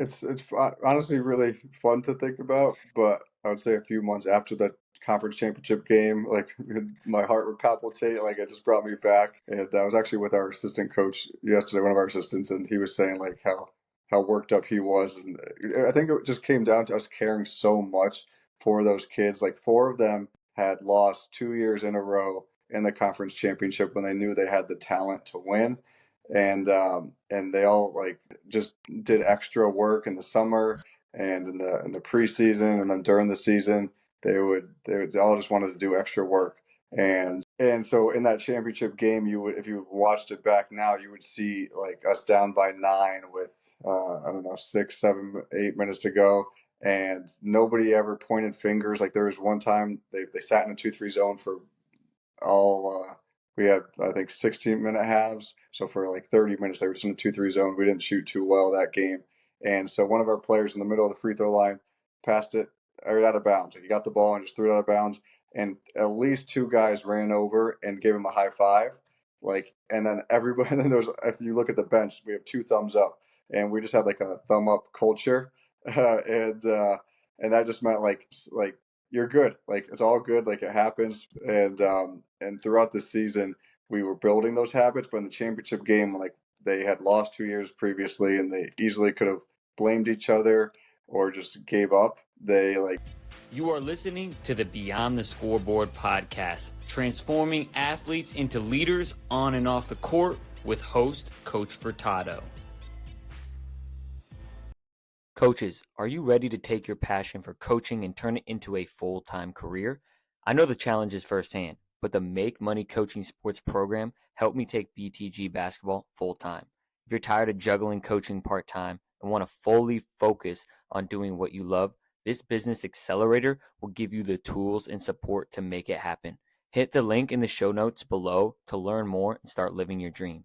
It's honestly really fun to think about, but I would say a few months after the conference championship game, like my heart would palpitate. Like it just brought me back, and I was actually with our assistant coach yesterday, one of our assistants, and he was saying like how worked up he was, and I think it just came down to us caring so much for those kids. Like four of them had lost 2 years in a row in the conference championship when they knew they had the talent to win, and they all like just did extra work in the summer and in the preseason, and then during the season they would all just wanted to do extra work. And so in that championship game, you would, if you watched it back now, you would see like us down by 9 with I don't know, 6, 7, 8 minutes to go, and nobody ever pointed fingers. Like there was one time they sat in a 2-3 zone for all we had, I think, 16-minute halves. So for like 30 minutes, they were just in a 2-3 zone. We didn't shoot too well that game. And so one of our players in the middle of the free throw line passed it right out of bounds. Like he got the ball and just threw it out of bounds. And at least two guys ran over and gave him a high five. Like, and then everybody, and then there's, if you look at the bench, we have two thumbs up. And we just had like a thumb up culture. And that just meant like you're good. Like it's all good. Like it happens. And throughout the season, we were building those habits. But in the championship game, like they had lost 2 years previously, and they easily could have blamed each other or just gave up. They like. You are listening to the Beyond the Scoreboard podcast, transforming athletes into leaders on and off the court with host Coach Furtado. Coaches, are you ready to take your passion for coaching and turn it into a full-time career? I know the challenges firsthand, but the Make Money Coaching Sports program helped me take BTG basketball full-time. If you're tired of juggling coaching part-time and want to fully focus on doing what you love, this business accelerator will give you the tools and support to make it happen. Hit the link in the show notes below to learn more and start living your dream.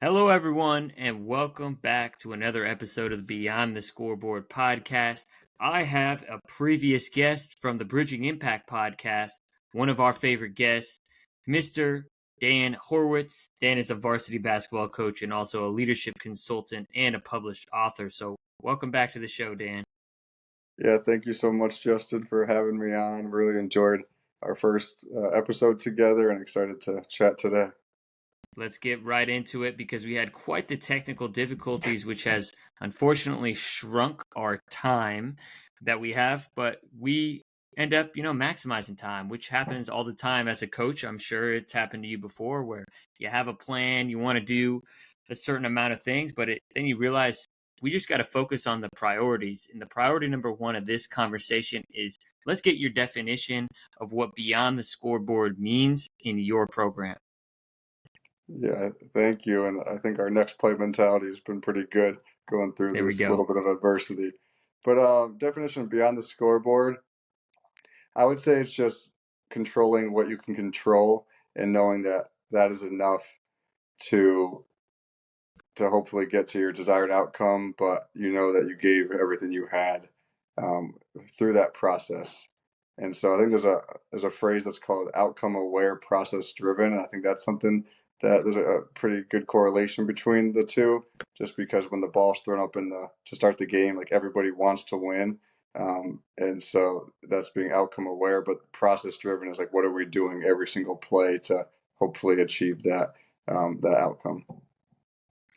Hello, everyone, and welcome back to another episode of the Beyond the Scoreboard podcast. I have a previous guest from the Bridging Impact podcast, one of our favorite guests, Mr. Dan Horwitz. Dan is a varsity basketball coach and also a leadership consultant and a published author. So welcome back to the show, Dan. Yeah, thank you so much, Justin, for having me on. Really enjoyed our first episode together and excited to chat today. Let's get right into it because we had quite the technical difficulties, which has unfortunately shrunk our time that we have, but we end up, maximizing time, which happens all the time as a coach. I'm sure it's happened to you before where you have a plan, you want to do a certain amount of things, but then you realize we just got to focus on the priorities. And the priority number one of this conversation is let's get your definition of what Beyond the Scoreboard means in your program. Yeah, thank you. And I think our next play mentality has been pretty good going through this little bit of adversity. But definition of Beyond the Scoreboard, I would say it's just controlling what you can control and knowing that that is enough to hopefully get to your desired outcome, but you know that you gave everything you had through that process. And so I think there's a phrase that's called outcome aware, process driven, and I think that's something that there's a pretty good correlation between the two. Just because when the ball's thrown up to start the game, like everybody wants to win, and so that's being outcome aware. But process driven is like what are we doing every single play to hopefully achieve that outcome.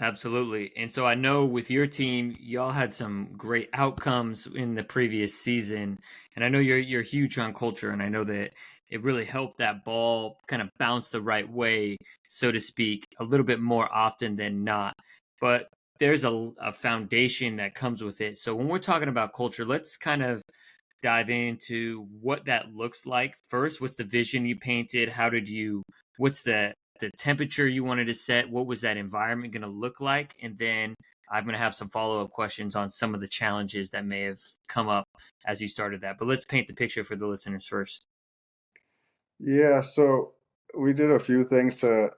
Absolutely. And so I know with your team, y'all had some great outcomes in the previous season. And I know you're huge on culture, and I know that it really helped that ball kind of bounce the right way, so to speak, a little bit more often than not. But there's a foundation that comes with it. So when we're talking about culture, let's kind of dive into what that looks like. First, what's the vision you painted? What's the temperature you wanted to set? What was that environment going to look like? And then I'm going to have some follow-up questions on some of the challenges that may have come up as you started that. But let's paint the picture for the listeners first. Yeah, so we did a few things to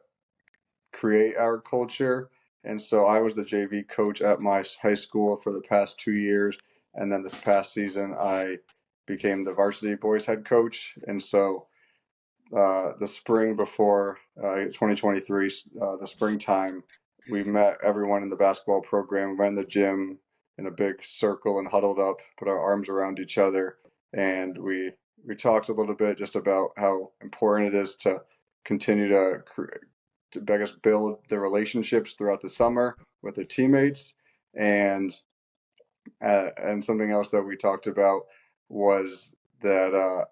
create our culture. And so I was the JV coach at my high school for the past 2 years. And then this past season, I became the varsity boys head coach. And so the spring before 2023, the springtime, we met everyone in the basketball program, went in the gym, in a big circle and huddled up, put our arms around each other, and we talked a little bit just about how important it is to continue to I guess build the relationships throughout the summer with their teammates, and something else that we talked about was that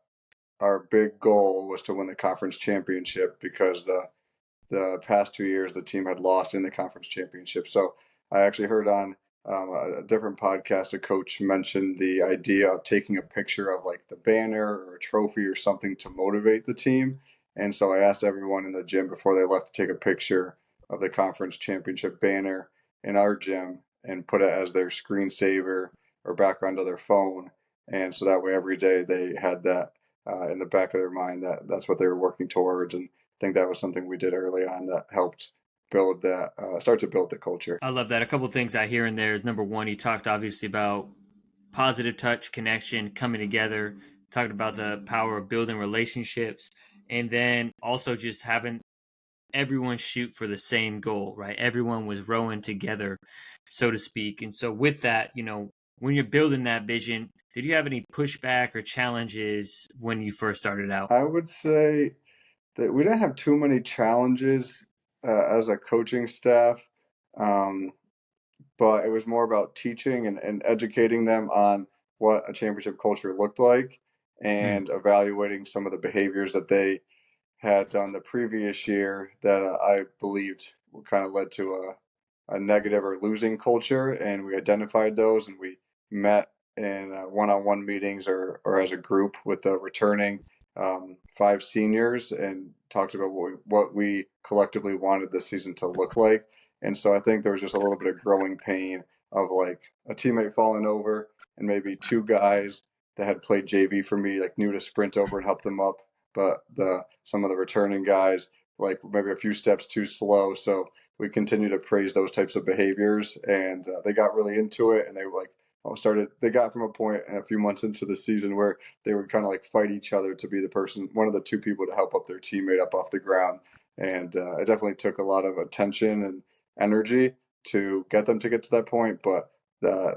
our big goal was to win the conference championship because the past 2 years the team had lost in the conference championship. So I actually heard on a different podcast a coach mentioned the idea of taking a picture of like the banner or a trophy or something to motivate the team. And so I asked everyone in the gym before they left to take a picture of the conference championship banner in our gym and put it as their screensaver or background of their phone. And so that way every day they had that in the back of their mind that that's what they were working towards. And I think that was something we did early on that helped build that, start to build the culture. I love that. A couple of things I hear in there is number one, you talked obviously about positive touch, connection, coming together, talked about the power of building relationships, and then also just having everyone shoot for the same goal, right? Everyone was rowing together, so to speak. And so with that, when you're building that vision, did you have any pushback or challenges when you first started out? I would say that we didn't have too many challenges as a coaching staff, um, but it was more about teaching and educating them on what a championship culture looked like Hmm. and evaluating some of the behaviors that they had done the previous year that I believed kind of led to a negative or losing culture. And we identified those and we met in one-on-one meetings or as a group with the returning five seniors and talked about what we collectively wanted this season to look like. And so I think there was just a little bit of growing pain of like a teammate falling over and maybe two guys that had played JV for me like knew to sprint over and help them up, but the some of the returning guys like maybe a few steps too slow. So we continue to praise those types of behaviors, and they got really into it, and they like started. They got from a point a few months into the season where they would kind of like fight each other to be the person, one of the two people to help up their teammate up off the ground, and it definitely took a lot of attention and energy to get them to get to that point, but. Uh,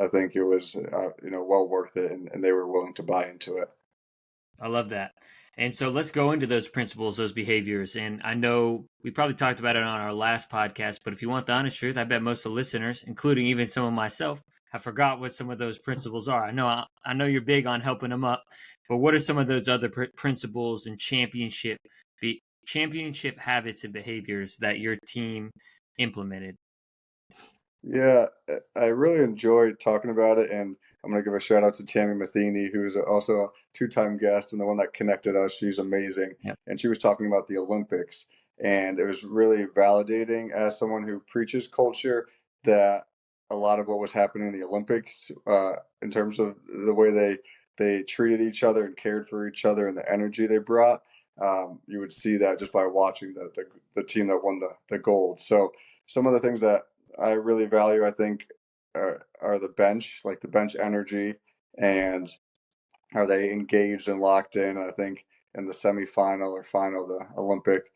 I think it was, well worth it, and they were willing to buy into it. I love that. And so let's go into those principles, those behaviors. And I know we probably talked about it on our last podcast, but if you want the honest truth, I bet most of the listeners, including even some of myself, have forgot what some of those principles are. I know you're big on helping them up, but what are some of those other principles and championship habits and behaviors that your team implemented? Yeah, I really enjoyed talking about it, and I'm gonna give a shout out to Tammy Matheny, who's also a two-time guest and the one that connected us. She's amazing, Yep. and she was talking about the Olympics, and it was really validating as someone who preaches culture that a lot of what was happening in the Olympics, in terms of the way they treated each other and cared for each other and the energy they brought, you would see that just by watching the team that won the gold. So some of the things that I really value, I think, are the bench, like the bench energy, and are they engaged and locked in? I think in the semifinal or final, the Olympic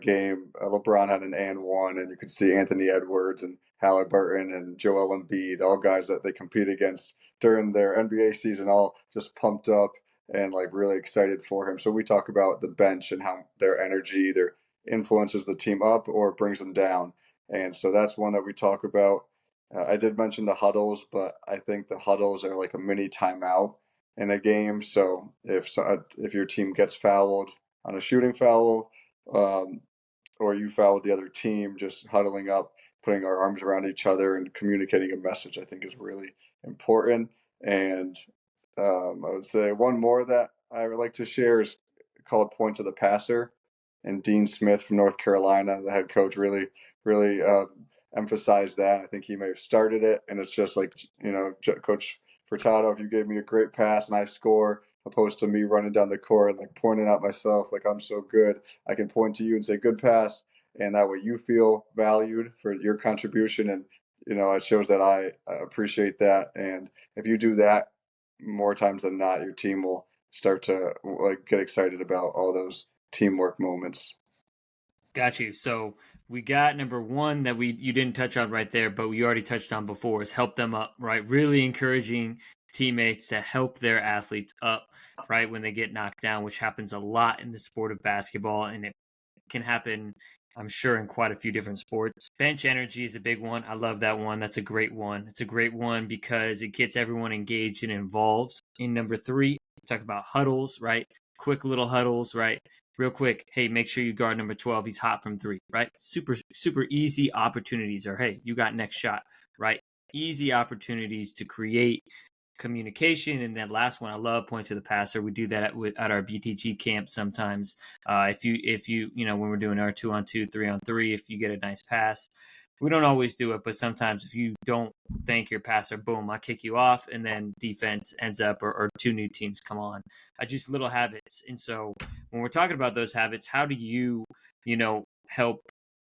game, LeBron had an and one, and you could see Anthony Edwards and Halliburton and Joel Embiid, all guys that they compete against during their NBA season, all just pumped up and like really excited for him. So we talk about the bench and how their energy either influences the team up or brings them down. And so that's one that we talk about. I did mention the huddles, but I think the huddles are like a mini timeout in a game. So if your team gets fouled on a shooting foul, um, or you fouled the other team, just huddling up, putting our arms around each other, and communicating a message, I think is really important. And I would say one more that I would like to share is called "Point to the Passer." And Dean Smith from North Carolina, the head coach, really emphasized that. I think he may have started it, and it's just like Coach Furtado, if you gave me a great pass and I score, opposed to me running down the court and like pointing out myself like I'm so good, I can point to you and say good pass, and that way you feel valued for your contribution, and it shows that I appreciate that. And if you do that more times than not, your team will start to like get excited about all those teamwork moments. Got you. So we got number one that you didn't touch on right there, but we already touched on before, is help them up, right? Really encouraging teammates to help their athletes up, right, when they get knocked down, which happens a lot in the sport of basketball, and it can happen, I'm sure, in quite a few different sports. Bench energy is a big one. I love that one. That's a great one. It's a great one because it gets everyone engaged and involved. In number three, talk about huddles, right? Quick little huddles, right? Real quick, hey, make sure you guard number 12. He's hot from three, right? Super, super easy opportunities. Or, hey, you got next shot, right? Easy opportunities to create communication. And then last one, I love points to the passer. We do that at our BTG camp sometimes. If you when we're doing our 2-on-2, 3-on-3, if you get a nice pass, we don't always do it, but sometimes if you don't thank your passer, boom, I kick you off, and then defense ends up, or two new teams come on. Just little habits. And so when we're talking about those habits, how do you help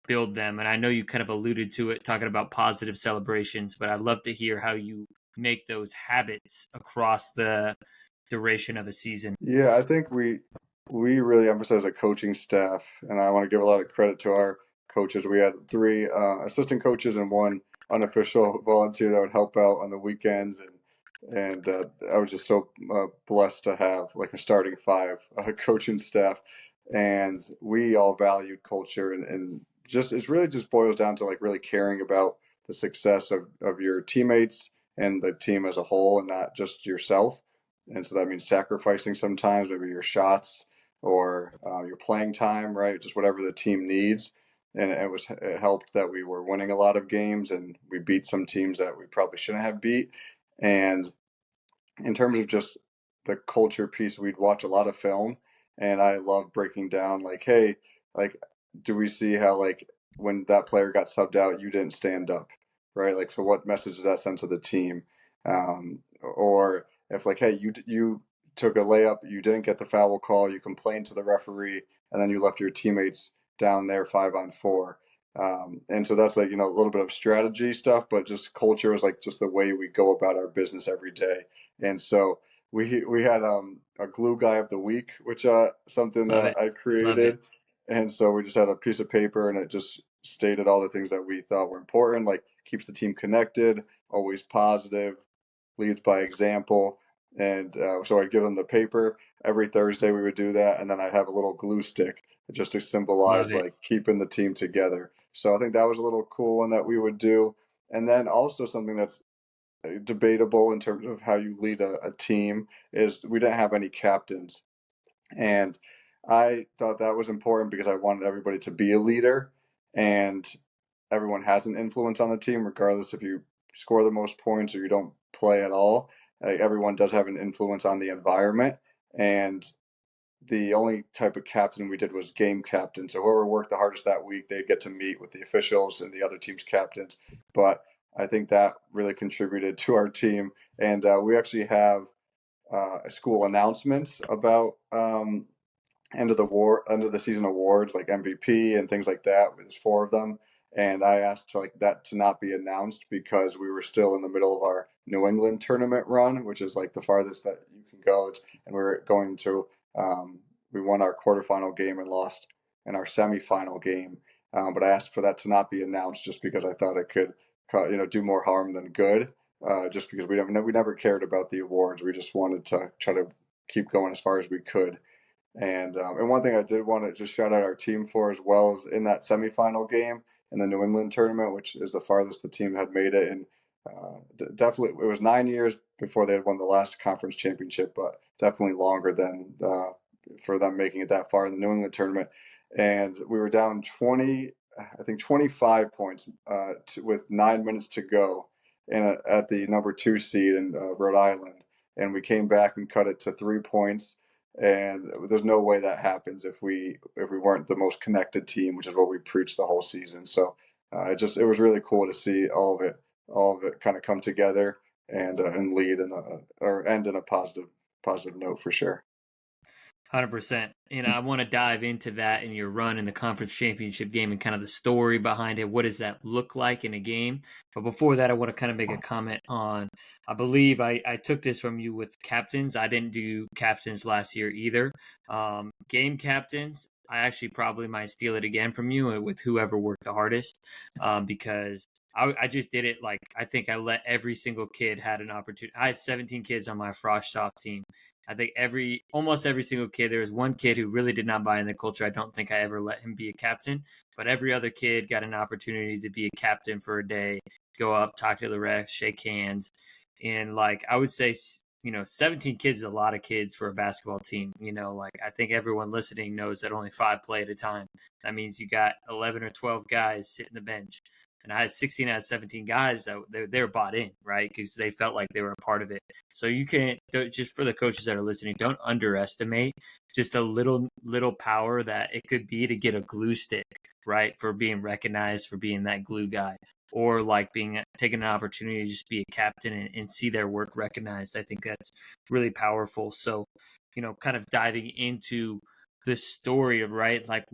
build them? And I know you kind of alluded to it, talking about positive celebrations, but I'd love to hear how you make those habits across the duration of a season. Yeah, I think we really emphasize a coaching staff, and I want to give a lot of credit to our coaches. We had three assistant coaches and one unofficial volunteer that would help out on the weekends, and I was just so blessed to have like a starting five coaching staff, and we all valued culture, and just it really just boils down to like really caring about the success of your teammates and the team as a whole, and not just yourself. And so that means sacrificing sometimes, maybe your shots or your playing time, right? Just whatever the team needs. And it helped that we were winning a lot of games and we beat some teams that we probably shouldn't have beat. And in terms of just the culture piece, we'd watch a lot of film, and I love breaking down like, hey, like, do we see how like when that player got subbed out, you didn't stand up, right? Like, so what message does that send to the team? Or if like, hey, you took a layup, you didn't get the foul call, you complained to the referee, and then you left your teammates down there 5-on-4. And so that's like, a little bit of strategy stuff, but just culture is like just the way we go about our business every day. And so we had a glue guy of the week, which something Love that it. I Love it. created. And so we just had a piece of paper and it just stated all the things that we thought were important, like keeps the team connected, always positive, leads by example. And so I'd give them the paper. Every Thursday we would do that, and then I'd have a little glue stick just to Love symbolize it. like keeping the team together. So I think that was a little cool one that we would do. And then also something that's debatable in terms of how you lead a team is we didn't have any captains. And I thought that was important because I wanted everybody to be a leader, and everyone has an influence on the team, regardless if you score the most points or you don't play at all. Everyone does have an influence on the environment. And the only type of captain we did was game captain. So whoever worked the hardest that week, they'd get to meet with the officials and the other team's captains. But I think that really contributed to our team. And we actually have school announcements about end of the season awards like MVP and things like that. There's four of them, and I asked like that to not be announced because we were still in the middle of our New England tournament run, which is like the farthest that you can go. And we were going to we won our quarterfinal game and lost in our semifinal game, but I asked for that to not be announced just because I thought it could do more harm than good. Just because we never cared about the awards, we just wanted to try to keep going as far as we could. And one thing I did want to just shout out our team for as well is in that semifinal game in the New England tournament, which is the farthest the team had made it. And definitely, it was 9 years before they had won the last conference championship, but definitely longer than for them making it that far in the New England tournament. And we were down 20, I think 25 points with 9 minutes to go at the number 2 seed in Rhode Island. And we came back and cut it to 3 points, and there's no way that happens if we weren't the most connected team, which is what we preached the whole season. So it was really cool to see all of it kind of come together and lead or end in a positive note for sure. 100%. I want to dive into that in your run in the conference championship game and kind of the story behind it. What does that look like in a game? But before that, I want to kind of make a comment on, I believe I took this from you with captains. I didn't do captains last year either. Game captains, I actually probably might steal it again from you with whoever worked the hardest, because I just did it. Like, I think I let every single kid had an opportunity. I had 17 kids on my Frosh soft team. I think almost every single kid. There was one kid who really did not buy in the culture. I don't think I ever let him be a captain, but every other kid got an opportunity to be a captain for a day, go up, talk to the refs, shake hands, and like I would say, 17 kids is a lot of kids for a basketball team. Like, I think everyone listening knows that only 5 play at a time. That means you got 11 or 12 guys sitting the bench. And I had 16 out of 17 guys that they're bought in, right? Because they felt like they were a part of it. So you can't, just for the coaches that are listening, don't underestimate just a little power that it could be to get a glue stick, right? For being recognized, for being that glue guy, or like taking an opportunity to just be a captain and see their work recognized. I think that's really powerful. So, kind of diving into the story of, right, like,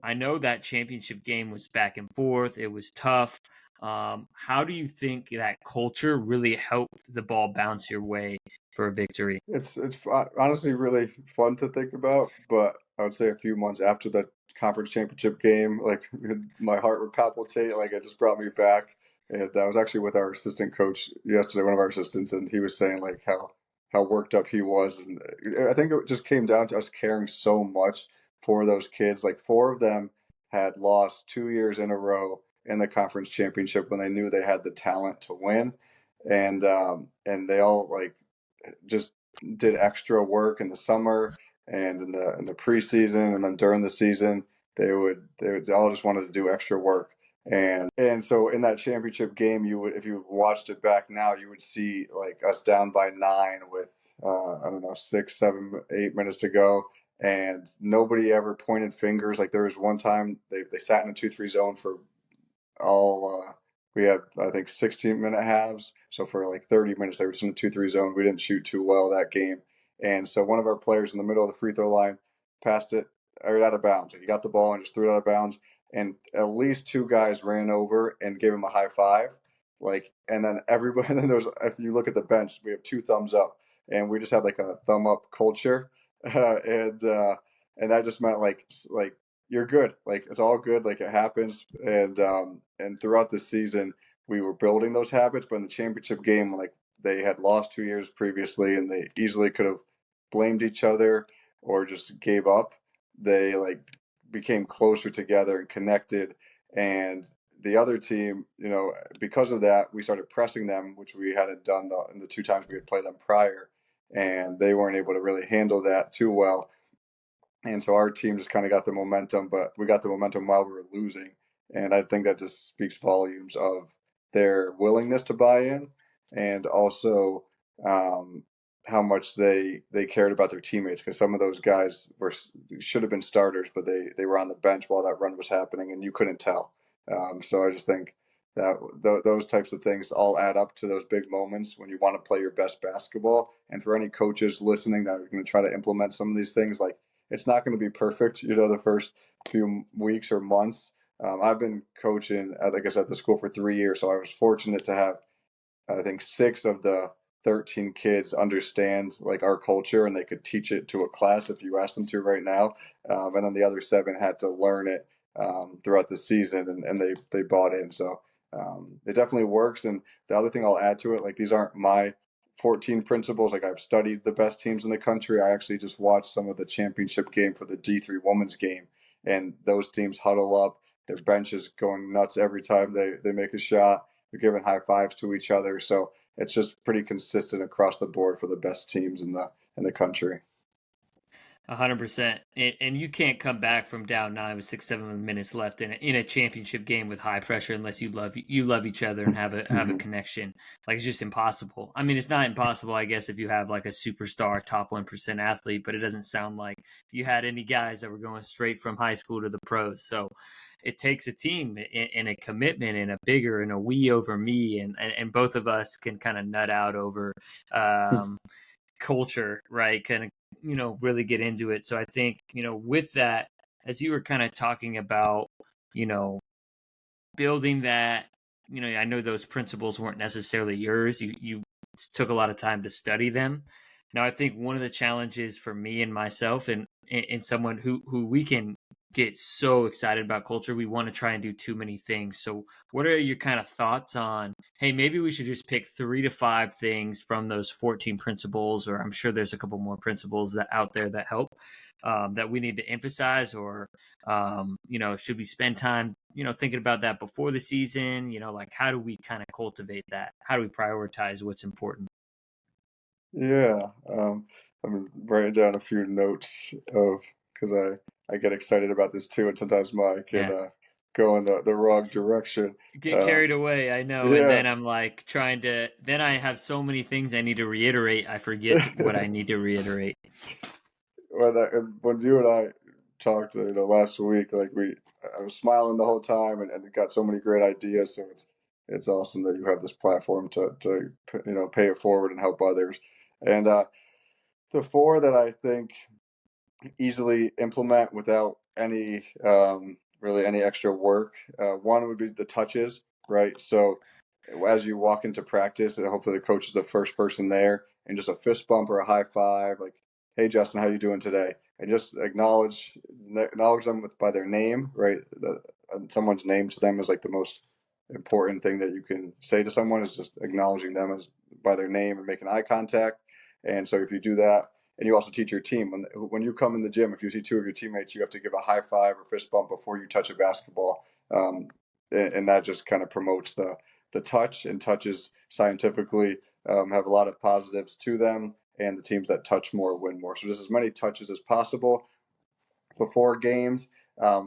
I know that championship game was back and forth. It was tough. How do you think that culture really helped the ball bounce your way for a victory? It's honestly really fun to think about, but I would say a few months after the conference championship game, like my heart would palpitate. Like it just brought me back. And I was actually with our assistant coach yesterday, one of our assistants, and he was saying like how worked up he was, and I think it just came down to us caring so much for those kids. Like 4 of them had lost 2 years in a row in the conference championship when they knew they had the talent to win, and they all like just did extra work in the summer and in the preseason, and then during the season they would all just wanted to do extra work. And so in that championship game, you would, if you watched it back now, you would see like us down by 9 with I don't know, 6, 7, 8 minutes to go, and nobody ever pointed fingers. Like there was one time they sat in a 2-3 zone for all we had, I think, 16-minute halves. So for like 30 minutes they were just in a 2-3 zone. We didn't shoot too well that game, and so one of our players in the middle of the free throw line passed it right out of bounds. Like he got the ball and just threw it out of bounds, and at least 2 guys ran over and gave him a high five. Like, and then everybody, and then there's, if you look at the bench, we have 2 thumbs up, and we just had like a thumb up culture, and that just meant like you're good. Like it's all good. Like it happens. And throughout the season, we were building those habits. But in the championship game, like they had lost 2 years previously, and they easily could have blamed each other or just gave up. They like became closer together and connected. And the other team, because of that, we started pressing them, which we hadn't done in the 2 times we had played them prior, and they weren't able to really handle that too well. And so our team just kind of got the momentum, but we got the momentum while we were losing. And I think that just speaks volumes of their willingness to buy in, and also um, how much they cared about their teammates. Because some of those guys should have been starters, but they were on the bench while that run was happening, and you couldn't tell. So I just think that those types of things all add up to those big moments when you want to play your best basketball. And for any coaches listening that are going to try to implement some of these things, like it's not going to be perfect, the first few weeks or months. I've been coaching, like I said, at the school for 3 years, so I was fortunate to have, I think, 6 of the 13 kids understand like our culture, and they could teach it to a class if you ask them to right now. And then the other 7 had to learn it throughout the season, and they bought in. So it definitely works. And the other thing I'll add to it, like these aren't my 14 principles. Like I've studied the best teams in the country. I actually just watched some of the championship game for the D3 women's game, and those teams huddle up. Their bench is going nuts every time they make a shot. They're giving high fives to each other. So it's just pretty consistent across the board for the best teams in the country. 100%. And you can't come back from down 9 with 6, 7 minutes left in a championship game with high pressure unless you love each other and have a connection. Like it's just impossible. I mean, it's not impossible, I guess, if you have like a superstar top 1% athlete, but it doesn't sound like you had any guys that were going straight from high school to the pros. So it takes a team and a commitment and a bigger and a we over me, and both of us can kind of nut out over culture, right? Kind of, really get into it. So I think, with that, as you were kind of talking about, building that, I know those principles weren't necessarily yours. You took a lot of time to study them. Now, I think one of the challenges for me and myself and someone who we can get so excited about culture, we want to try and do too many things. So what are your kind of thoughts on, hey, maybe we should just pick 3 to 5 things from those 14 principles, or I'm sure there's a couple more principles that out there that help, that we need to emphasize, or should we spend time thinking about that before the season? Like, how do we kind of cultivate that? How do we prioritize what's important? Yeah, I'm writing down a few notes of because I get excited about this too, and sometimes mine can Yeah. go in the wrong direction. Get Um, carried away, I know, and yeah, then I'm like then I have so many things I need to reiterate, I forget what I need to reiterate. when you and I talked, last week, I was smiling the whole time and got so many great ideas. So it's awesome that you have this platform to pay it forward and help others. And the four that I think easily implement without any really any extra work. One would be the touches, right? So as you walk into practice, and hopefully the coach is the first person there, and just a fist bump or a high five, like, "Hey, Justin, how you doing today?" And just acknowledge them by their name, right? Someone's name to them is like the most important thing that you can say to someone is just acknowledging them as by their name and making eye contact. And so if you do that, and you also teach your team when you come in the gym, if you see two of your teammates, you have to give a high five or fist bump before you touch a basketball, and that just kind of promotes the touch. And touches scientifically have a lot of positives to them, and the teams that touch more win more. So just as many touches as possible before games.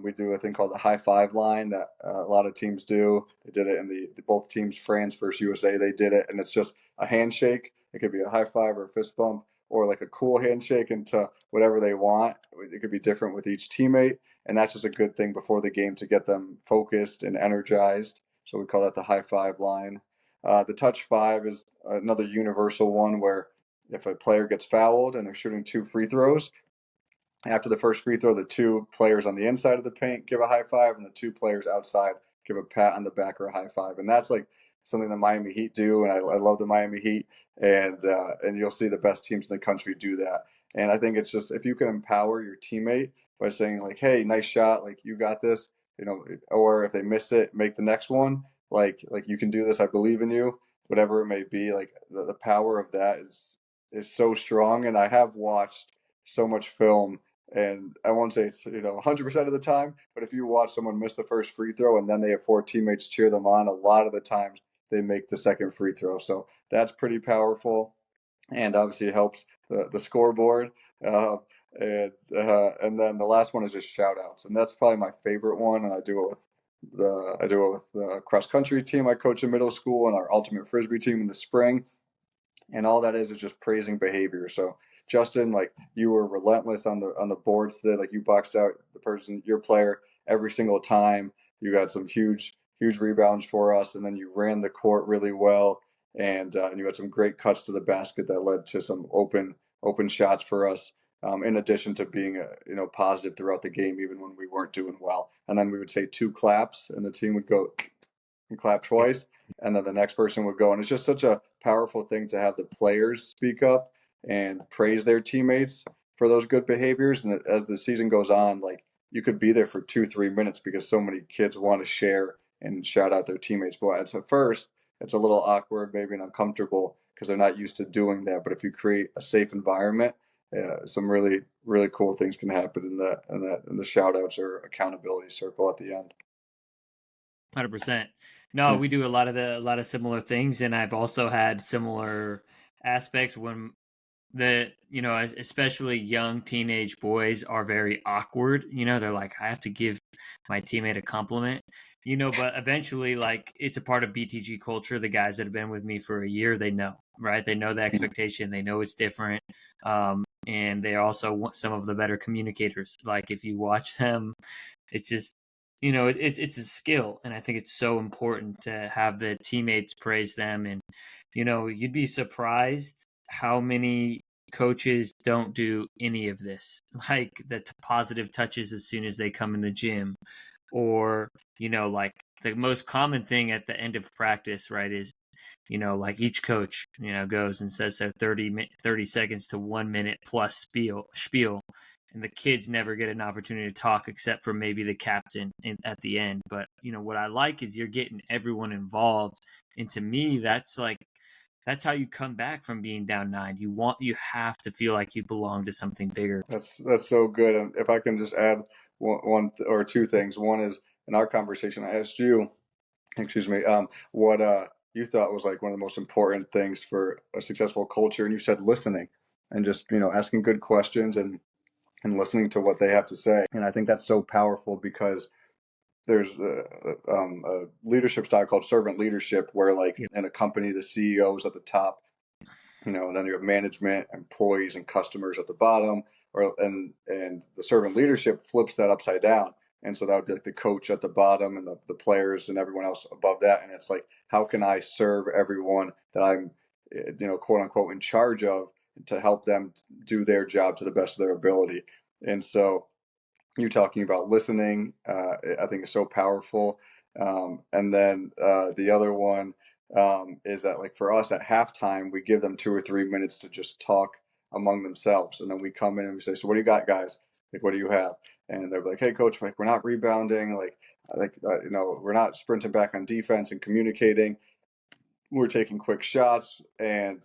We do a thing called the high five line that a lot of teams do. They did it in the both teams, France versus USA. They did it, and it's just a handshake. It could be a high five or a fist bump, or like a cool handshake into whatever they want. It could be different with each teammate, and that's just a good thing before the game to get them focused and energized. So we call that the high five line. The touch five is another universal one where if a player gets fouled and they're shooting 2 free throws, after the first free throw, the two players on the inside of the paint give a high five, and the two players outside give a pat on the back or a high five. And that's like something the Miami Heat do, and I love the Miami Heat. And you'll see the best teams in the country do that. And I think it's just if you can empower your teammate by saying like, "Hey, nice shot, like you got this," or if they miss it, make the next one. Like you can do this. I believe in you. Whatever it may be, like the power of that is so strong. And I have watched so much film, and I won't say it's 100% of the time, but if you watch someone miss the first free throw and then they have four teammates cheer them on, a lot of the times they make the second free throw. So that's pretty powerful, and obviously it helps the scoreboard. Uh, and then the last one is just shout outs, and that's probably my favorite one. And I do it with the cross country team I coach in middle school and our ultimate frisbee team in the spring, and all that is just praising behavior. So Justin, like you were relentless on the boards today. Like you boxed out the person, your player, every single time. You got some huge rebounds for us, and then you ran the court really well, and you had some great cuts to the basket that led to some open shots for us. In addition to being positive throughout the game, even when we weren't doing well, and then we would say 2 claps, and the team would go and clap twice, and then the next person would go. And it's just such a powerful thing to have the players speak up and praise their teammates for those good behaviors. And as the season goes on, like you could be there for 2-3 minutes because so many kids want to share and shout out their teammates. But at first, it's a little awkward, maybe and uncomfortable because they're not used to doing that. But if you create a safe environment, some really cool things can happen in the shout outs or accountability circle at the end. 100%. No, Yeah. we do a lot of similar things, and I've also had similar aspects when especially young teenage boys are very awkward. They're like, I have to give my teammate a compliment. But eventually, like, it's a part of BTG culture. The guys that have been with me for a year, they know, right? They know the expectation. They know it's different. And they're also some of the better communicators. Like, if you watch them, it's just it's a skill, and I think it's so important to have the teammates praise them. And you'd be surprised how many coaches don't do any of this, like the positive touches as soon as they come in the gym, or like the most common thing at the end of practice, right, is like each coach goes and says their 30 seconds to 1 minute plus spiel, and the kids never get an opportunity to talk except for maybe the captain at the end. But what I like is you're getting everyone involved, and to me, that's how you come back from being down 9. You have to feel like you belong to something bigger. That's so good. And if I can just add one or two things. One is in our conversation, I asked you, excuse me, what you thought was like one of the most important things for a successful culture, and you said listening, and just asking good questions and listening to what they have to say. And I think that's so powerful because there's a leadership style called servant leadership, where like Yep. in a company, the CEO is at the top, and then you have management, employees, and customers at the bottom, and the servant leadership flips that upside down. And so that would be like the coach at the bottom and the players and everyone else above that. And it's like, how can I serve everyone that I'm, quote unquote, in charge of, to help them do their job to the best of their ability? And so you talking about listening, I think is so powerful. And then the other one is that, like, for us at halftime, we give them 2 or 3 minutes to just talk among themselves, and then we come in and we say, "So what do you got, guys? Like, what do you have?" And they're like, "Hey, coach, like we're not rebounding, we're not sprinting back on defense and communicating. We're taking quick shots." And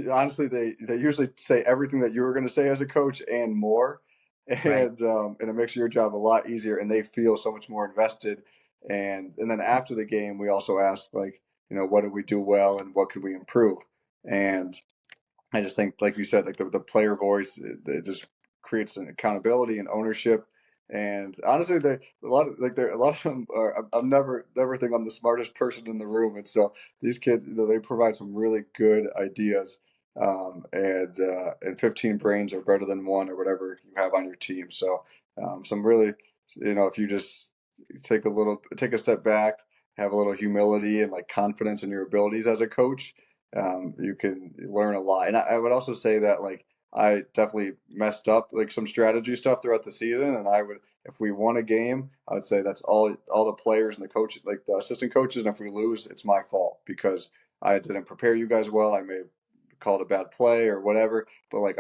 honestly, they usually say everything that you were going to say as a coach and more, Right. and it makes your job a lot easier, and they feel so much more invested. And then after the game, we also ask, like, what did we do well and what could we improve? And I just think, like you said, like the player voice, it just creates an accountability and ownership. And honestly, a lot of them are. I'm never think I'm the smartest person in the room, and so these kids, they provide some really good ideas. And 15 brains are better than one, or whatever you have on your team. So some really, if you just take a step back, have a little humility and like confidence in your abilities as a coach, you can learn a lot. And I would also say that, like, I definitely messed up like some strategy stuff throughout the season, and I would, if we won a game, I would say that's all the players and the coach, like the assistant coaches, and if we lose, it's my fault because I didn't prepare you guys well. I may have called a bad play or whatever, but like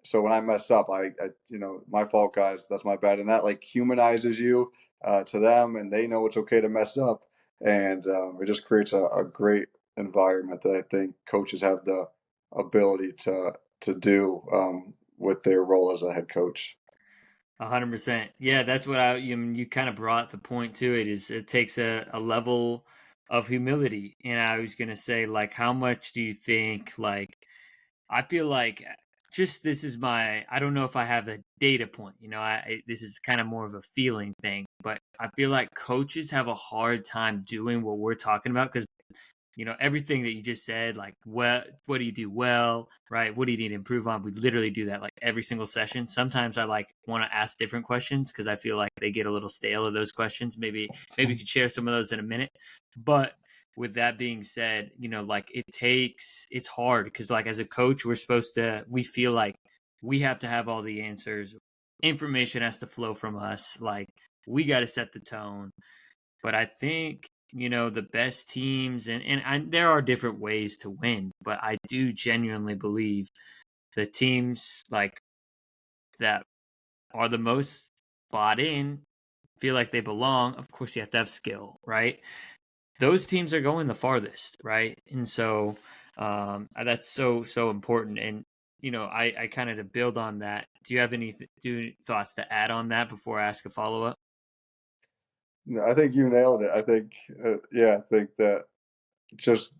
so when I mess up, my fault, guys. That's my bad, and that like humanizes you to them, and they know it's okay to mess up, and it just creates a great environment that I think coaches have the ability to do with their role as a head coach. 100%. Yeah, that's what you kind of brought the point to it. Is it takes a level of humility. And I was going to say, like, how much do you think, like, I feel like just this is I don't know if I have a data point, this is kind of more of a feeling thing, but I feel like coaches have a hard time doing what we're talking about because everything that you just said, like, what do you do well, right? What do you need to improve on? We literally do that like every single session. Sometimes I like want to ask different questions because I feel like they get a little stale of those questions. Maybe you could share some of those in a minute. But with that being said, like it's hard because, like, as a coach, we feel like we have to have all the answers. Information has to flow from us. Like, we got to set the tone. But I think, the best teams, and there are different ways to win, but I do genuinely believe the teams like that are the most bought in, feel like they belong. Of course, you have to have skill, right? Those teams are going the farthest, right? And so that's so important. And I kind of, to build on that, do you have any thoughts to add on that before I ask a follow up? No, I think you nailed it. I think, yeah, I think that just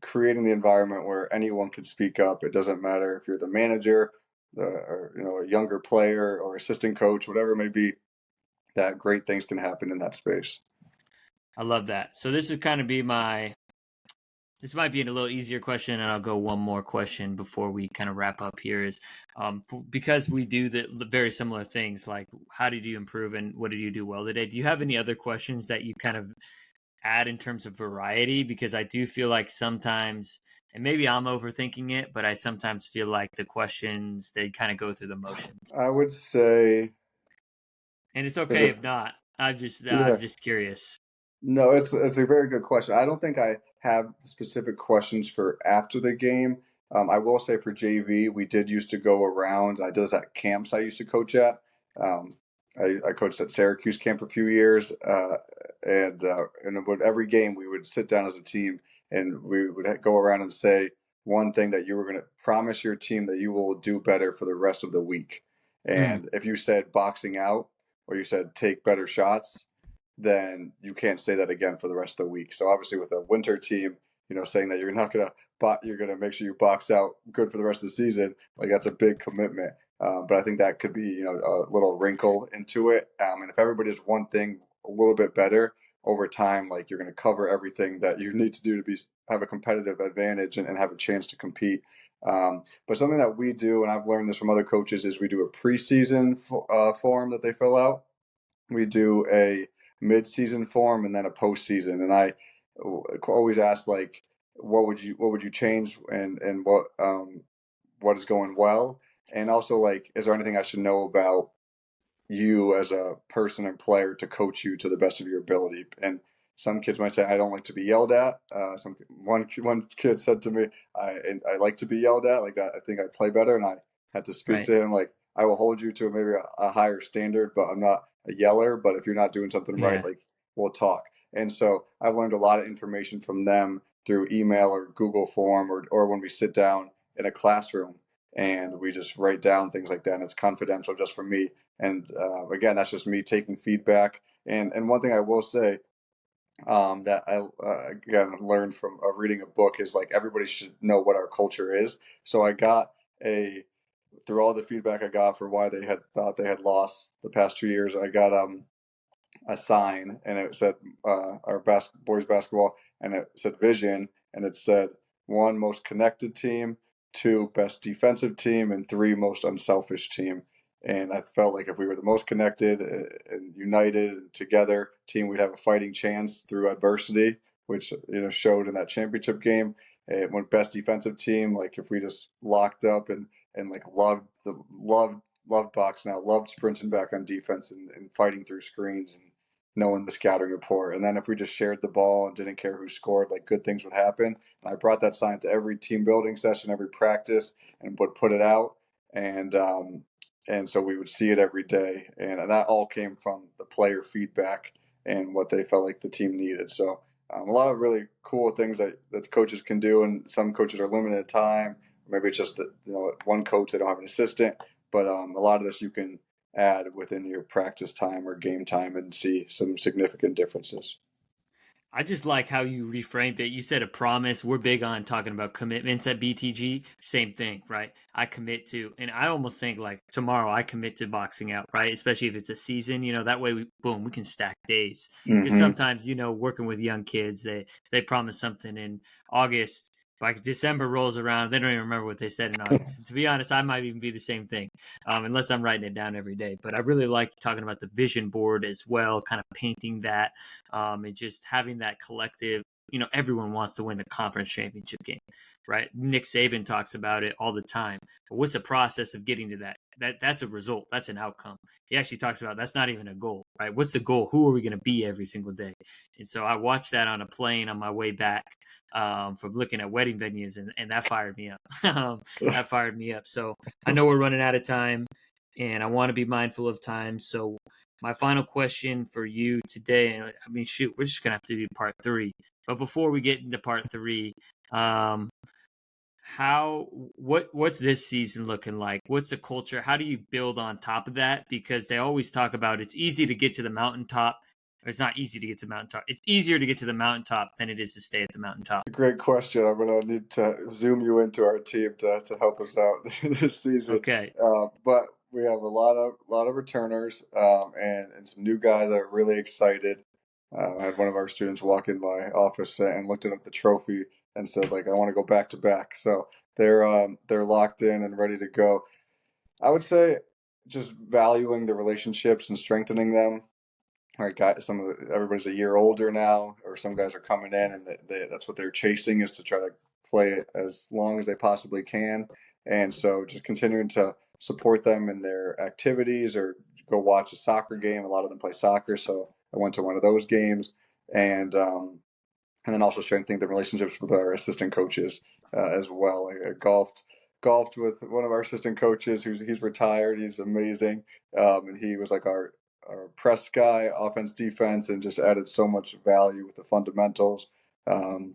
creating the environment where anyone can speak up. It doesn't matter if you're the manager, or a younger player or assistant coach, whatever it may be. That great things can happen in that space. I love that. So this would kind of be this might be a little easier question, and I'll go one more question before we kind of wrap up here. Is because we do the very similar things, like how did you improve and what did you do well today? Do you have any other questions that you kind of add in terms of variety? Because I do feel like sometimes, and maybe I'm overthinking it, but I sometimes feel like the questions, they kind of go through the motions, I would say, and it's is okay it? if not. I'm Yeah. just curious. No, it's a very good question. I don't think I have specific questions for after the game. I will say for JV, we did used to go around. I did this at camps I used to coach at. Um, I coached at Syracuse camp for a few years, and about every game we would sit down as a team and we would go around and say one thing that you were going to promise your team that you will do better for the rest of the week. Mm, And if you said boxing out or you said take better shots, then you can't say that again for the rest of the week. So obviously with a winter team, saying that you're not gonna you're gonna make sure you box out good for the rest of the season, like that's a big commitment. But I think that could be a little wrinkle into it. And if everybody does one thing a little bit better over time, like you're gonna cover everything that you need to do to have a competitive advantage and have a chance to compete. But something that we do, and I've learned this from other coaches, is we do a preseason form that they fill out. We do a mid-season form and then a postseason. And I always ask like, what would you change and what is going well, and also like, is there anything I should know about you as a person and player to coach you to the best of your ability? And some kids might say, I don't like to be yelled at. One kid said to me, I like to be yelled at. Like that, I think I play better. And I had to speak right. to him like, I will hold you to maybe a higher standard, but I'm not a yeller. But if you're not doing something right, Yeah. like we'll talk. And so I've learned a lot of information from them through email or Google form or when we sit down in a classroom and we just write down things like that. And it's confidential just for me. And again, that's just me taking feedback. And one thing I will say that I again learned from reading a book is like everybody should know what our culture is. So I got a through all the feedback I got for why they had thought they had lost the past 2 years, I got a sign and it said our boys basketball, and it said vision, and it said one, most connected team, two, best defensive team, and three, most unselfish team. And I felt like if we were the most connected and united and together team, we'd have a fighting chance through adversity, which showed in that championship game. And when best defensive team, like if we just locked up and like loved boxing out, loved sprinting back on defense and fighting through screens and knowing the scouting report. And then if we just shared the ball and didn't care who scored, like good things would happen. And I brought that sign to every team building session, every practice, and would put it out. And so we would see it every day. And that all came from the player feedback and what they felt like the team needed. So a lot of really cool things that the coaches can do. And some coaches are limited in time. Maybe it's just that, one coach, they don't have an assistant. But a lot of this you can add within your practice time or game time and see some significant differences. I just like how you reframed it. You said a promise. We're big on talking about commitments at BTG. Same thing, right? I commit to, and I almost think like tomorrow I commit to boxing out, right? Especially if it's a season, that way we can stack days. Because Mm-hmm. sometimes, working with young kids, they promise something in August. Like December rolls around, they don't even remember what they said in August. And to be honest, I might even be the same thing, unless I'm writing it down every day. But I really like talking about the vision board as well, kind of painting that, and just having that collective. Everyone wants to win the conference championship game, right? Nick Saban talks about it all the time. But what's the process of getting to that? That's a result. That's an outcome. He actually talks about that's not even a goal, right? What's the goal? Who are we going to be every single day? And so I watched that on a plane on my way back from looking at wedding venues, and that fired me up. That fired me up. So I know we're running out of time, and I want to be mindful of time. So my final question for you today, I mean, shoot, we're just gonna have to do part 3. But before we get into part 3, what's this season looking like? What's the culture? How do you build on top of that? Because they always talk about it's easy to get to the mountaintop. Or it's not easy to get to the mountaintop. It's easier to get to the mountaintop than it is to stay at the mountaintop. Great question. I'm going to need to zoom you into our team to help us out this season. Okay. But we have a lot of returners and some new guys that are really excited. I had one of our students walk in my office and looked at the trophy and said, like, I want to go back to back. So they're locked in and ready to go. I would say just valuing the relationships and strengthening them. All right, guys, everybody's a year older now, or some guys are coming in, and that's what they're chasing, is to try to play it as long as they possibly can. And so, just continuing to support them in their activities, or go watch a soccer game. A lot of them play soccer, so I went to one of those games, and then also strengthening the relationships with our assistant coaches. as well. I golfed with one of our assistant coaches he's retired. He's amazing. And he was like our press guy, offense, defense, and just added so much value with the fundamentals. Um,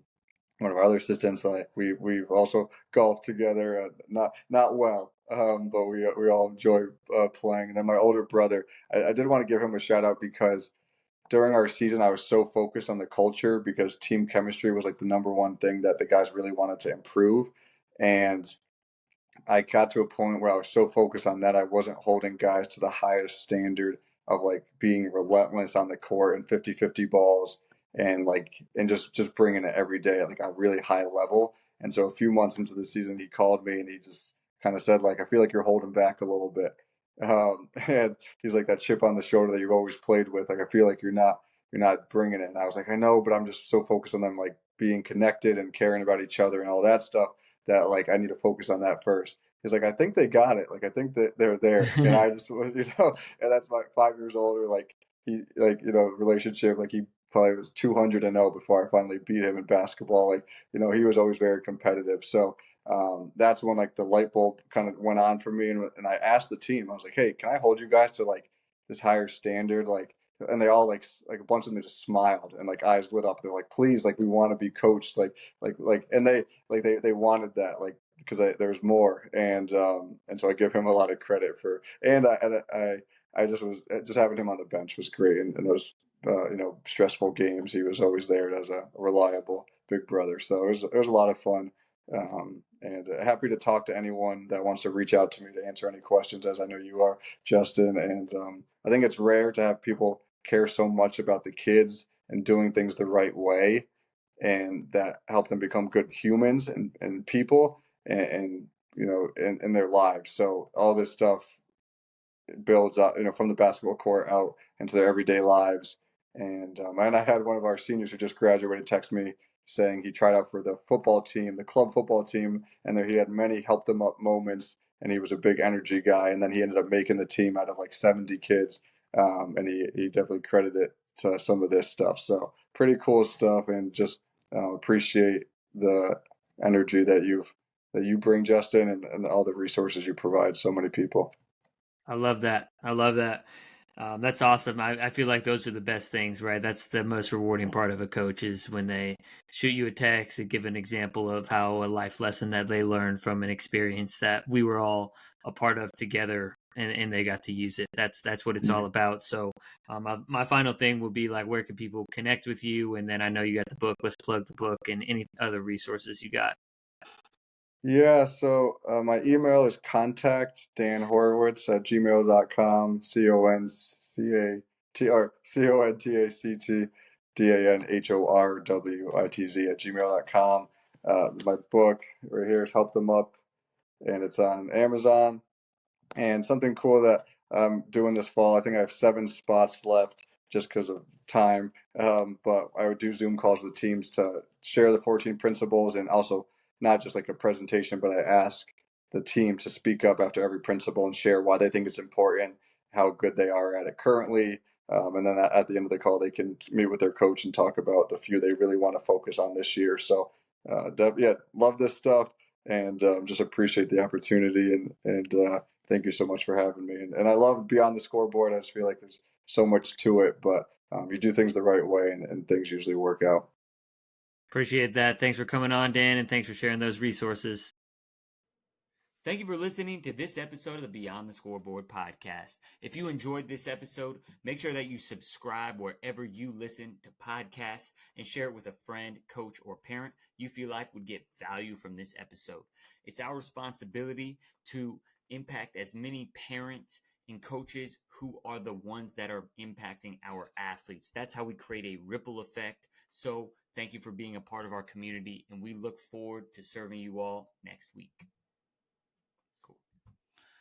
One of our other assistants, like we've also golfed together, not well, but we all enjoy playing. And then my older brother, I did want to give him a shout out because during our season, I was so focused on the culture because team chemistry was like the number one thing that the guys really wanted to improve. And I got to a point where I was so focused on that I wasn't holding guys to the highest standard of like being relentless on the court and 50-50 balls and just bringing it every day at like a really high level. And so a few months into the season, he called me and he just kind of said like, I feel like you're holding back a little bit. And he's like that chip on the shoulder that you've always played with. Like I feel like you're not bringing it. And I was like, I know, but I'm just so focused on them like being connected and caring about each other and all that stuff that like I need to focus on that first. He's like, I think they got it. Like I think that they're there. And I just was, and that's my 5 years older, like he like, relationship, like he probably was 200-0 before I finally beat him in basketball. Like, he was always very competitive. So that's when like the light bulb kind of went on for me. And I asked the team, I was like, hey, can I hold you guys to like this higher standard? Like, and they all like a bunch of them just smiled and like eyes lit up. They're like, please, like we want to be coached, and they wanted that, like because there was more, and so I give him a lot of credit for, and I just having him on the bench was great, and those stressful games he was always there as a reliable big brother. So it was a lot of fun, and happy to talk to anyone that wants to reach out to me to answer any questions, as I know you are, Justin. And I think it's rare to have people care so much about the kids and doing things the right way and that help them become good humans and people in their lives. So all this stuff builds up, from the basketball court out into their everyday lives. And I had one of our seniors who just graduated text me saying he tried out for the football team, the club football team, and that he had many help them up moments, and he was a big energy guy. And then he ended up making the team out of like 70 kids, and he definitely credited it to some of this stuff. So pretty cool stuff, and just appreciate the energy that you bring, Justin, and all the resources you provide so many people. I love that. I love that. That's awesome. I feel like those are the best things, right? That's the most rewarding part of a coach is when they shoot you a text and give an example of how a life lesson that they learned from an experience that we were all a part of together, and they got to use it. That's what it's all about. So my final thing will be like, where can people connect with you? And then I know you got the book. Let's plug the book and any other resources you got. Yeah, so my email is contact Dan Horwitz at gmail.com, CONTACTDANHORWITZ at gmail.com. My book right here is Help Them Up, and it's on Amazon. And something cool that I'm doing this fall, I think I have 7 spots left just because of time. But I would do Zoom calls with teams to share the 14 principles, and also not just like a presentation, but I ask the team to speak up after every principle and share why they think it's important, how good they are at it currently. And then at the end of the call, they can meet with their coach and talk about the few they really want to focus on this year. So, yeah, love this stuff, and just appreciate the opportunity, and thank you so much for having me. And I love Beyond the Scoreboard. I just feel like there's so much to it, but you do things the right way, and things usually work out. Appreciate that. Thanks for coming on, Dan, and thanks for sharing those resources. Thank you for listening to this episode of the Beyond the Scoreboard podcast. If you enjoyed this episode, make sure that you subscribe wherever you listen to podcasts and share it with a friend, coach, or parent you feel like would get value from this episode. It's our responsibility to impact as many parents and coaches who are the ones that are impacting our athletes. That's how we create a ripple effect. So thank you for being a part of our community, and we look forward to serving you all next week.